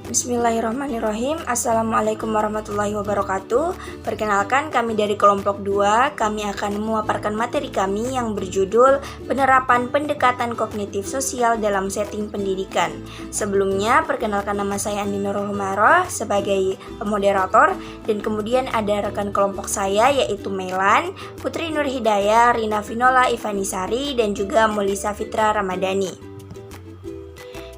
Bismillahirrahmanirrahim. Assalamualaikum warahmatullahi wabarakatuh. Perkenalkan, kami dari kelompok 2. Kami akan memaparkan materi kami yang berjudul Penerapan Pendekatan Kognitif Sosial dalam Setting Pendidikan. Sebelumnya, perkenalkan, nama saya Andi Nurul Humairah sebagai moderator, dan kemudian ada rekan kelompok saya yaitu Melan, Putri Nur Hidayah, Rina Vinola Ivanisari, dan juga Mulisa Fitra Ramadhani.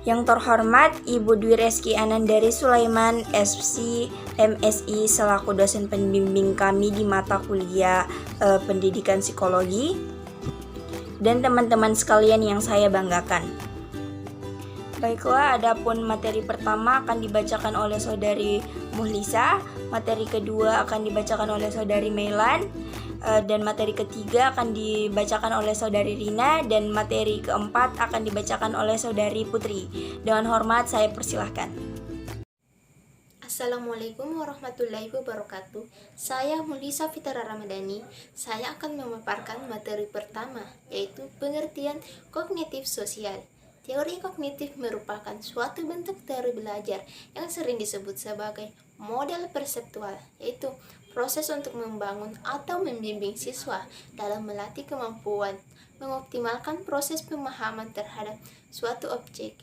Yang terhormat Ibu Dwi Reski Anandari Sulaiman, FC, MSI, selaku dosen pembimbing kami di mata kuliah Pendidikan Psikologi, dan teman-teman sekalian yang saya banggakan. Baiklah, adapun materi pertama akan dibacakan oleh Saudari Muhlisa, materi kedua akan dibacakan oleh Saudari Melan, dan materi ketiga akan dibacakan oleh Saudari Rina, dan materi keempat akan dibacakan oleh Saudari Putri. Dengan hormat, saya persilahkan. Assalamualaikum warahmatullahi wabarakatuh. Saya Mulisa Fitra Ramadhani. Saya akan memaparkan materi pertama, yaitu pengertian kognitif sosial. Teori kognitif merupakan suatu bentuk teori belajar yang sering disebut sebagai model perseptual, yaitu proses untuk membangun atau membimbing siswa dalam melatih kemampuan mengoptimalkan proses pemahaman terhadap suatu objek.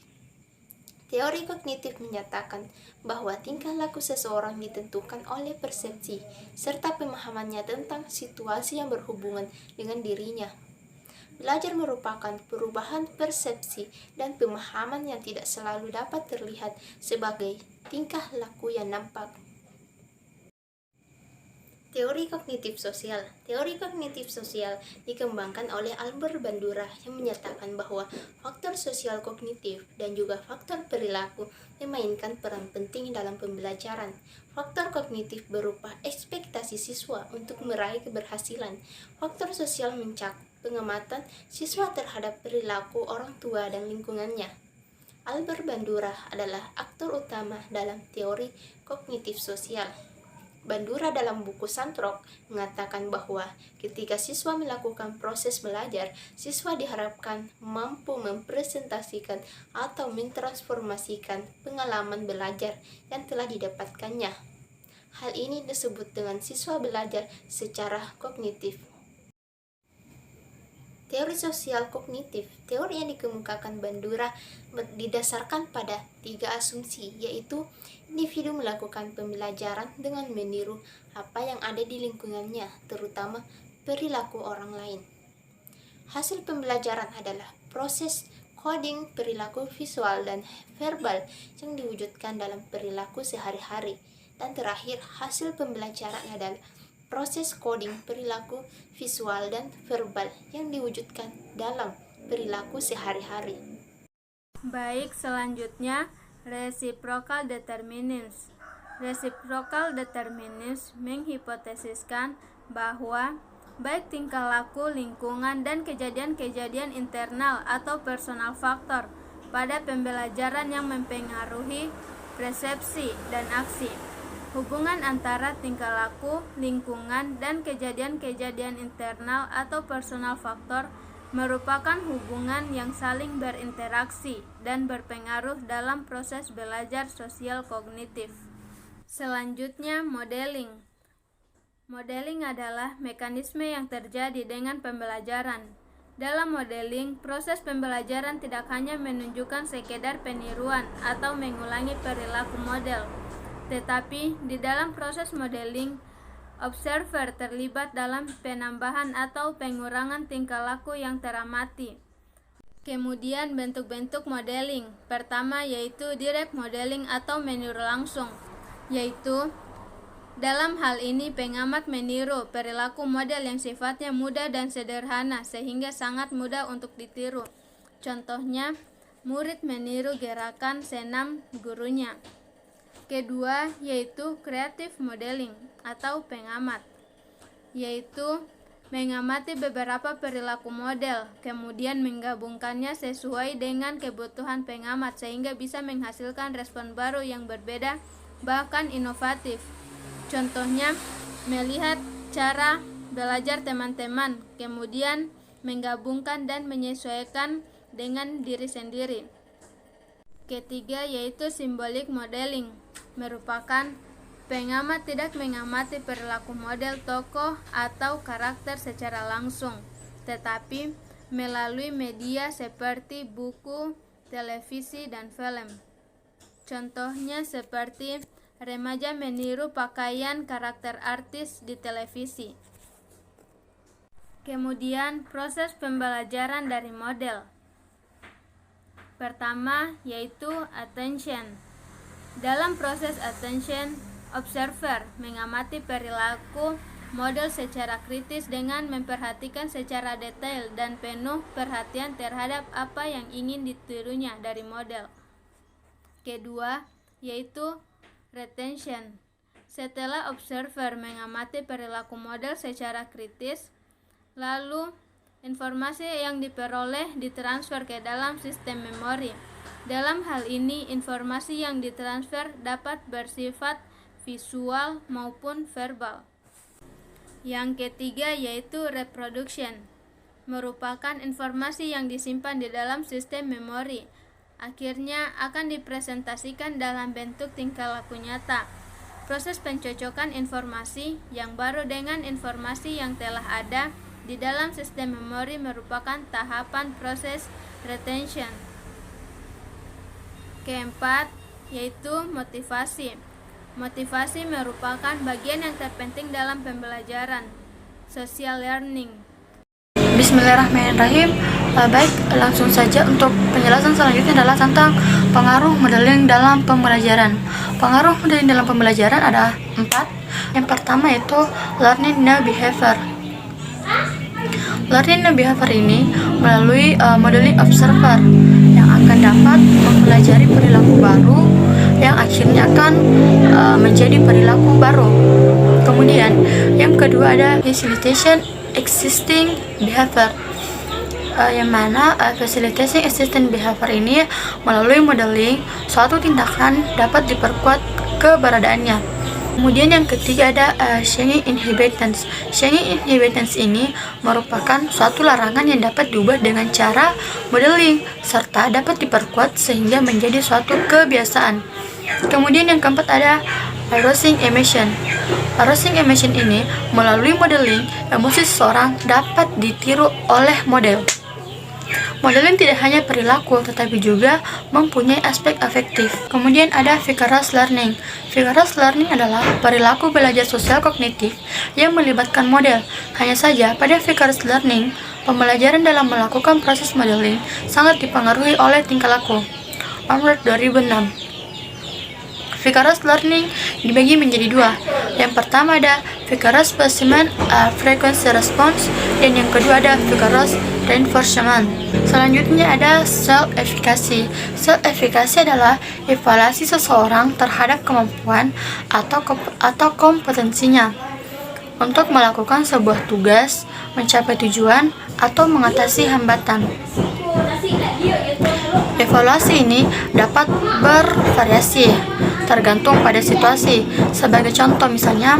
Teori kognitif menyatakan bahwa tingkah laku seseorang ditentukan oleh persepsi serta pemahamannya tentang situasi yang berhubungan dengan dirinya. Belajar merupakan perubahan persepsi dan pemahaman yang tidak selalu dapat terlihat sebagai tingkah laku yang nampak. Teori kognitif sosial. Teori kognitif sosial dikembangkan oleh Albert Bandura yang menyatakan bahwa faktor sosial kognitif dan juga faktor perilaku memainkan peran penting dalam pembelajaran. Faktor kognitif berupa ekspektasi siswa untuk meraih keberhasilan. Faktor sosial mencakup pengamatan siswa terhadap perilaku orang tua dan lingkungannya. Albert Bandura adalah aktor utama dalam teori kognitif sosial. Bandura dalam buku Santrok mengatakan bahwa ketika siswa melakukan proses belajar, siswa diharapkan mampu mempresentasikan atau mentransformasikan pengalaman belajar yang telah didapatkannya. Hal ini disebut dengan siswa belajar secara kognitif. Teori sosial kognitif, teori yang dikemukakan Bandura didasarkan pada 3 asumsi, yaitu individu melakukan pembelajaran dengan meniru apa yang ada di lingkungannya, terutama perilaku orang lain. Hasil pembelajaran adalah proses coding perilaku visual dan verbal yang diwujudkan dalam perilaku sehari-hari. Dan terakhir, hasil pembelajaran adalah proses coding perilaku visual dan verbal yang diwujudkan dalam perilaku sehari-hari. Baik, selanjutnya reciprocal determinism. Reciprocal determinism menghipotesiskan bahwa baik tingkah laku, lingkungan, dan kejadian-kejadian internal atau personal faktor pada pembelajaran yang mempengaruhi persepsi dan aksi. Hubungan antara tingkah laku, lingkungan, dan kejadian-kejadian internal atau personal faktor merupakan hubungan yang saling berinteraksi dan berpengaruh dalam proses belajar sosial kognitif. Selanjutnya, modeling. Modeling adalah mekanisme yang terjadi dengan pembelajaran. Dalam modeling, proses pembelajaran tidak hanya menunjukkan sekedar peniruan atau mengulangi perilaku model, tetapi di dalam proses modeling, observer terlibat dalam penambahan atau pengurangan tingkah laku yang teramati. Kemudian bentuk-bentuk modeling. Pertama yaitu direct modeling atau meniru langsung, yaitu dalam hal ini pengamat meniru perilaku model yang sifatnya mudah dan sederhana sehingga sangat mudah untuk ditiru. Contohnya, murid meniru gerakan senam gurunya. Kedua yaitu creative modeling atau pengamat, yaitu mengamati beberapa perilaku model, kemudian menggabungkannya sesuai dengan kebutuhan pengamat sehingga bisa menghasilkan respon baru yang berbeda, bahkan inovatif. Contohnya, melihat cara belajar teman-teman, kemudian menggabungkan dan menyesuaikan dengan diri sendiri. Ketiga yaitu symbolic modeling, merupakan pengamat tidak mengamati perilaku model tokoh atau karakter secara langsung, tetapi melalui media seperti buku, televisi, dan film. Contohnya seperti remaja meniru pakaian karakter artis di televisi. Kemudian proses pembelajaran dari model. Pertama yaitu attention. Dalam proses attention, observer mengamati perilaku model secara kritis dengan memperhatikan secara detail dan penuh perhatian terhadap apa yang ingin ditirunya dari model. Kedua yaitu retention. Setelah observer mengamati perilaku model secara kritis, lalu informasi yang diperoleh ditransfer ke dalam sistem memori. Dalam hal ini, informasi yang ditransfer dapat bersifat visual maupun verbal. Yang ketiga yaitu reproduction, merupakan informasi yang disimpan di dalam sistem memori. Akhirnya akan dipresentasikan dalam bentuk tingkah laku nyata. Proses pencocokan informasi yang baru dengan informasi yang telah ada di dalam sistem memori merupakan tahapan proses retention. Keempat, yaitu motivasi. Motivasi merupakan bagian yang terpenting dalam pembelajaran social learning. Bismillahirrahmanirrahim. Baik, langsung saja untuk penjelasan selanjutnya adalah tentang pengaruh modeling dalam pembelajaran. Pengaruh modeling dalam pembelajaran ada 4. Yang pertama yaitu learning new behavior. Learning new behavior ini melalui modeling observer yang akan dapat mempelajari perilaku baru yang akhirnya akan menjadi perilaku baru. Kemudian yang kedua ada facilitation existing behavior, yang mana facilitating existing behavior ini melalui modeling suatu tindakan dapat diperkuat keberadaannya. Kemudian yang ketiga ada changing inhibitance. Changing inhibitance ini merupakan suatu larangan yang dapat diubah dengan cara modeling serta dapat diperkuat sehingga menjadi suatu kebiasaan. Kemudian yang keempat ada arousing emission. Arousing emission ini melalui modeling emosi seseorang dapat ditiru oleh model. Modeling tidak hanya perilaku tetapi juga mempunyai aspek afektif. Kemudian ada vicarious learning. Vicarious learning adalah perilaku belajar sosial kognitif yang melibatkan model. Hanya saja pada vicarious learning, pembelajaran dalam melakukan proses modeling sangat dipengaruhi oleh tingkah laku. Arnold 2006. Vicarious learning dibagi menjadi 2. Yang pertama ada vicarious specimen frequency response dan yang kedua ada vicarious reinforcement. Selanjutnya ada self-efficacy. Self-efficacy adalah evaluasi seseorang terhadap kemampuan atau kompetensinya untuk melakukan sebuah tugas, mencapai tujuan, atau mengatasi hambatan. Evaluasi ini dapat bervariasi tergantung pada situasi. Sebagai contoh misalnya,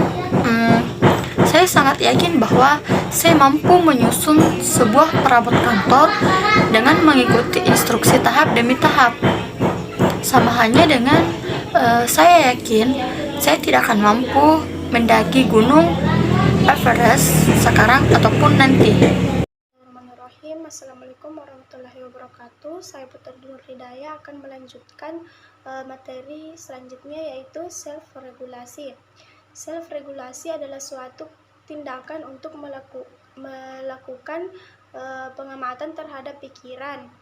saya sangat yakin bahwa saya mampu menyusun sebuah perabot kantor dengan mengikuti instruksi tahap demi tahap. Sama halnya dengan saya yakin saya tidak akan mampu mendaki gunung Everest sekarang ataupun nanti. Assalamualaikum warahmatullahi wabarakatuh. Saya Putra Nur Hidayah akan melanjutkan materi selanjutnya yaitu self-regulasi. Self-regulasi adalah suatu tindakan untuk melakukan pengamatan terhadap pikiran,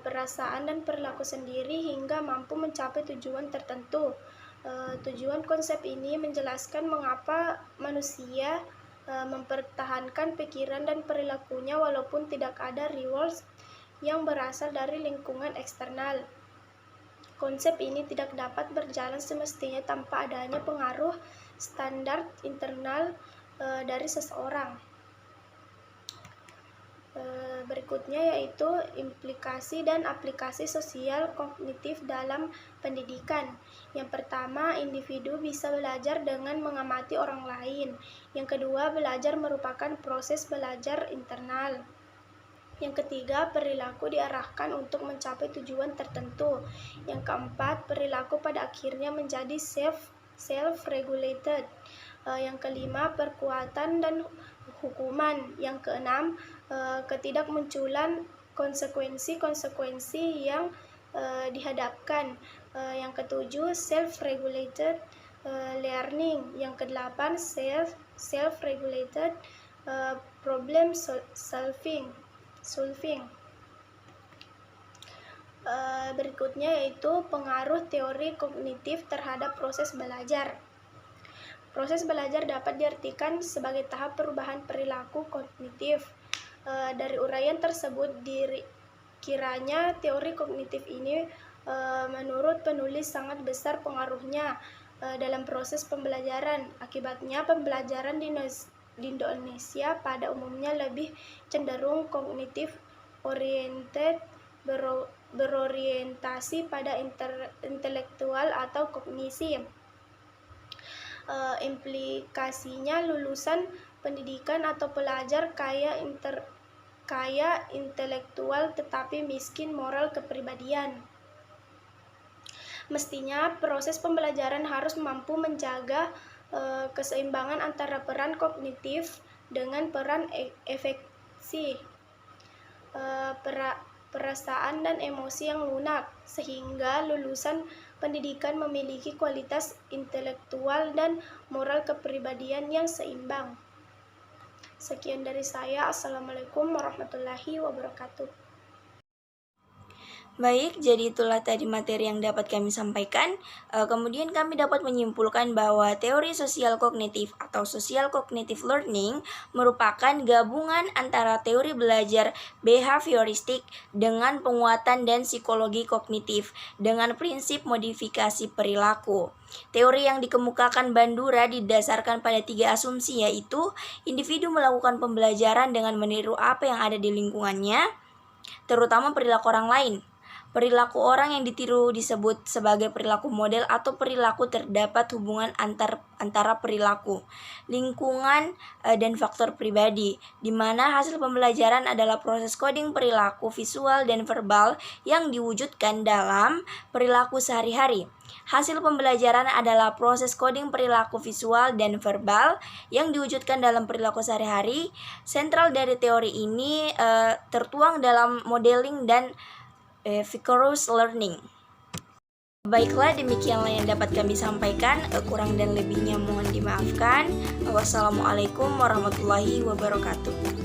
perasaan dan perilaku sendiri hingga mampu mencapai tujuan tertentu. Tujuan konsep ini menjelaskan mengapa manusia mempertahankan pikiran dan perilakunya walaupun tidak ada reward yang berasal dari lingkungan eksternal. Konsep ini tidak dapat berjalan semestinya tanpa adanya pengaruh standar internal dari seseorang. Berikutnya yaitu implikasi dan aplikasi sosial kognitif dalam pendidikan. Yang pertama, individu bisa belajar dengan mengamati orang lain. Yang kedua, belajar merupakan proses belajar internal. Yang ketiga, perilaku diarahkan untuk mencapai tujuan tertentu. Yang keempat, perilaku pada akhirnya menjadi self-regulated. Yang kelima, perkuatan dan hukuman. Yang keenam, ketidakmunculan konsekuensi-konsekuensi yang dihadapkan. Yang ketujuh, self-regulated learning. Yang kedelapan, self-regulated problem solving. Berikutnya yaitu pengaruh teori kognitif terhadap proses belajar. Proses belajar dapat diartikan sebagai tahap perubahan perilaku kognitif. Dari uraian tersebut, kiranya teori kognitif ini menurut penulis sangat besar pengaruhnya dalam proses pembelajaran. Akibatnya, pembelajaran di Indonesia pada umumnya lebih cenderung kognitif oriented, berorientasi pada intelektual atau kognisi. Implikasinya, lulusan pendidikan atau pelajar kaya intelektual tetapi miskin moral kepribadian. Mestinya proses pembelajaran harus mampu menjaga keseimbangan antara peran kognitif dengan peran afeksi, perasaan dan emosi yang lunak, sehingga lulusan pendidikan memiliki kualitas intelektual dan moral kepribadian yang seimbang. Sekian dari saya. Assalamualaikum warahmatullahi wabarakatuh. Baik, jadi itulah tadi materi yang dapat kami sampaikan. Kemudian kami dapat menyimpulkan bahwa teori sosial kognitif atau social cognitive learning merupakan gabungan antara teori belajar behavioristik dengan penguatan dan psikologi kognitif dengan prinsip modifikasi perilaku. Teori yang dikemukakan Bandura didasarkan pada 3 asumsi, yaitu individu melakukan pembelajaran dengan meniru apa yang ada di lingkungannya, terutama perilaku orang lain. Perilaku orang yang ditiru disebut sebagai perilaku model atau perilaku. Terdapat hubungan antara perilaku, lingkungan, dan faktor pribadi, di mana hasil pembelajaran adalah proses coding perilaku visual dan verbal yang diwujudkan dalam perilaku sehari-hari. Hasil pembelajaran adalah proses coding perilaku visual dan verbal yang diwujudkan dalam perilaku sehari-hari. Sentral dari teori ini tertuang dalam modeling dan vigorous learning. Baiklah, demikianlah yang dapat kami sampaikan. Kurang dan lebihnya mohon dimaafkan. Wassalamualaikum warahmatullahi wabarakatuh.